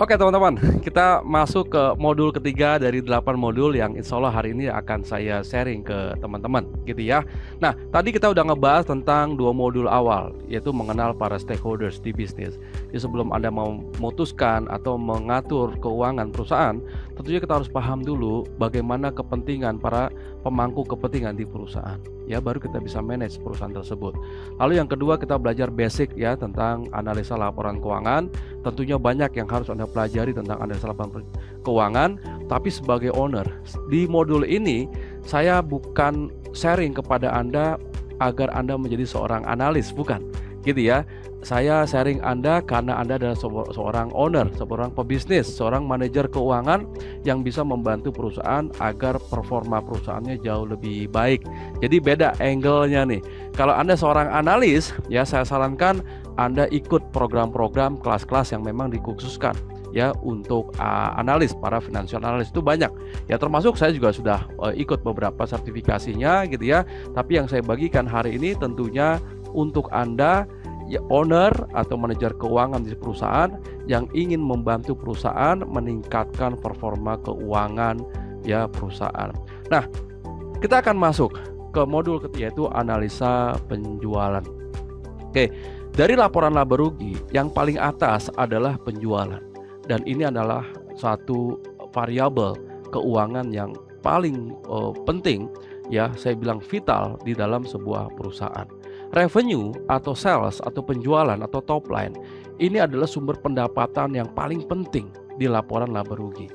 Oke teman-teman, kita masuk ke modul ketiga dari 8 modul yang insya Allah hari ini akan saya sharing ke teman-teman gitu ya. Nah, tadi kita udah ngebahas tentang 2 modul awal, yaitu mengenal para stakeholders di bisnis. Jadi sebelum Anda mau memutuskan atau mengatur keuangan perusahaan, tentunya kita harus paham dulu bagaimana kepentingan para pemangku kepentingan di perusahaan. Ya, baru kita bisa manage perusahaan tersebut. Lalu yang kedua, kita belajar basic ya tentang analisa laporan keuangan. Tentunya banyak yang harus Anda pelajari tentang analisa laporan keuangan, tapi sebagai owner di modul ini saya bukan sharing kepada Anda agar Anda menjadi seorang analis, bukan gitu ya. Saya sharing Anda karena Anda adalah seorang owner, seorang pebisnis, seorang manajer keuangan yang bisa membantu perusahaan agar performa perusahaannya jauh lebih baik. Jadi beda angle-nya nih. Kalau Anda seorang analis, ya saya sarankan Anda ikut program-program kelas-kelas yang memang dikhususkan ya untuk analis, para financial analyst itu banyak. Ya termasuk saya juga sudah ikut beberapa sertifikasinya gitu ya. Tapi yang saya bagikan hari ini tentunya untuk Anda ya owner atau manajer keuangan di perusahaan yang ingin membantu perusahaan meningkatkan performa keuangan ya perusahaan. Nah, kita akan masuk ke modul ketiga yaitu analisa penjualan. Oke, dari laporan laba rugi yang paling atas adalah penjualan. Dan ini adalah satu variabel keuangan yang paling penting ya, saya bilang vital di dalam sebuah perusahaan. Revenue atau sales atau penjualan atau top line ini adalah sumber pendapatan yang paling penting di laporan laba rugi.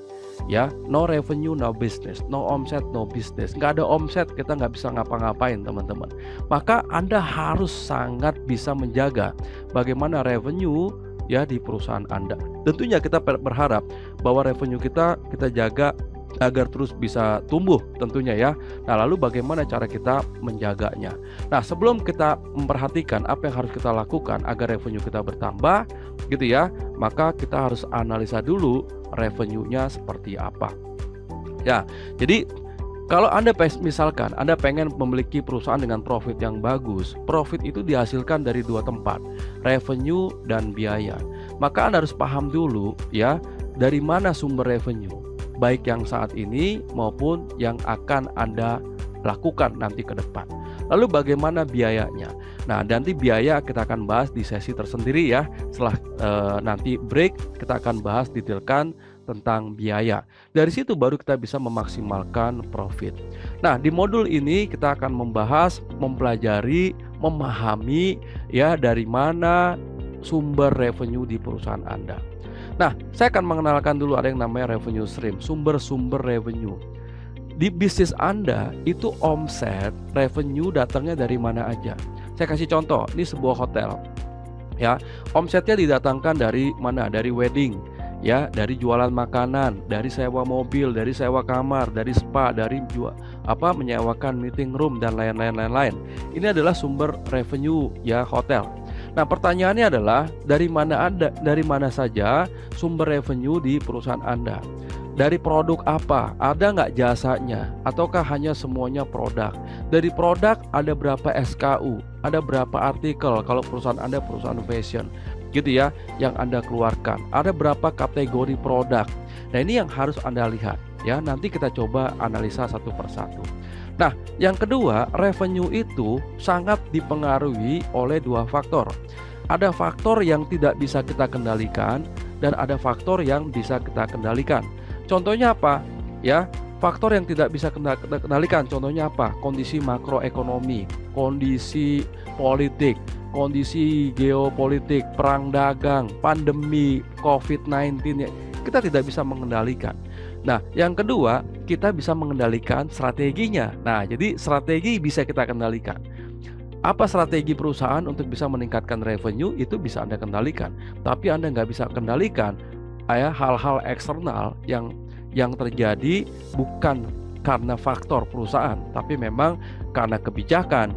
Ya, no revenue no business, no omset no business. Nggak ada omset kita nggak bisa ngapa-ngapain teman-teman. Maka Anda harus sangat bisa menjaga bagaimana revenue ya di perusahaan Anda. Tentunya kita berharap bahwa revenue kita jaga agar terus bisa tumbuh tentunya ya. Nah lalu bagaimana cara kita menjaganya? Nah sebelum kita memperhatikan apa yang harus kita lakukan agar revenue kita bertambah gitu ya, maka kita harus analisa dulu revenue-nya seperti apa. Ya, jadi kalau Anda misalkan Anda pengen memiliki perusahaan dengan profit yang bagus, profit itu dihasilkan dari 2 tempat, revenue dan biaya. Maka Anda harus paham dulu ya, dari mana sumber revenue, baik yang saat ini maupun yang akan Anda lakukan nanti ke depan. Lalu bagaimana biayanya? Nah, nanti biaya kita akan bahas di sesi tersendiri ya. Setelah nanti break kita akan bahas detailkan tentang biaya. Dari situ baru kita bisa memaksimalkan profit. Nah, di modul ini kita akan membahas, mempelajari, memahami ya dari mana sumber revenue di perusahaan Anda. Nah, saya akan mengenalkan dulu ada yang namanya revenue stream, sumber-sumber revenue. Di bisnis Anda itu omset, revenue datangnya dari mana aja. Saya kasih contoh, ini sebuah hotel. Ya, omsetnya didatangkan dari mana? Dari wedding, ya, dari jualan makanan, dari sewa mobil, dari sewa kamar, dari spa, dari menyewakan meeting room dan lain-lain. Ini adalah sumber revenue ya hotel. Nah, pertanyaannya adalah dari mana saja sumber revenue di perusahaan Anda? Dari produk apa? Ada nggak jasanya? Ataukah hanya semuanya produk? Dari produk ada berapa SKU? Ada berapa artikel kalau perusahaan Anda perusahaan fashion? Gitu ya, yang Anda keluarkan. Ada berapa kategori produk? Nah, ini yang harus Anda lihat ya. Nanti kita coba analisa satu persatu. Nah, yang kedua, revenue itu sangat dipengaruhi oleh 2 faktor. Ada faktor yang tidak bisa kita kendalikan dan ada faktor yang bisa kita kendalikan. Contohnya apa? Ya, faktor yang tidak bisa kita kendalikan contohnya apa? Kondisi makroekonomi, kondisi politik, kondisi geopolitik, perang dagang, pandemi, COVID-19 kita tidak bisa mengendalikan. Nah, yang kedua, kita bisa mengendalikan strateginya. Nah, jadi strategi bisa kita kendalikan. Apa strategi perusahaan untuk bisa meningkatkan revenue itu bisa Anda kendalikan. Tapi Anda nggak bisa kendalikan hal-hal eksternal yang terjadi bukan karena faktor perusahaan, tapi memang karena kebijakan,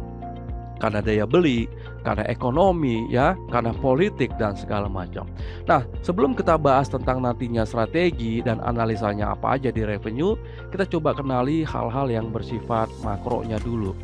karena daya beli, karena ekonomi ya, karena politik dan segala macam. Nah, sebelum kita bahas tentang nantinya strategi dan analisanya apa aja di revenue, kita coba kenali hal-hal yang bersifat makronya dulu.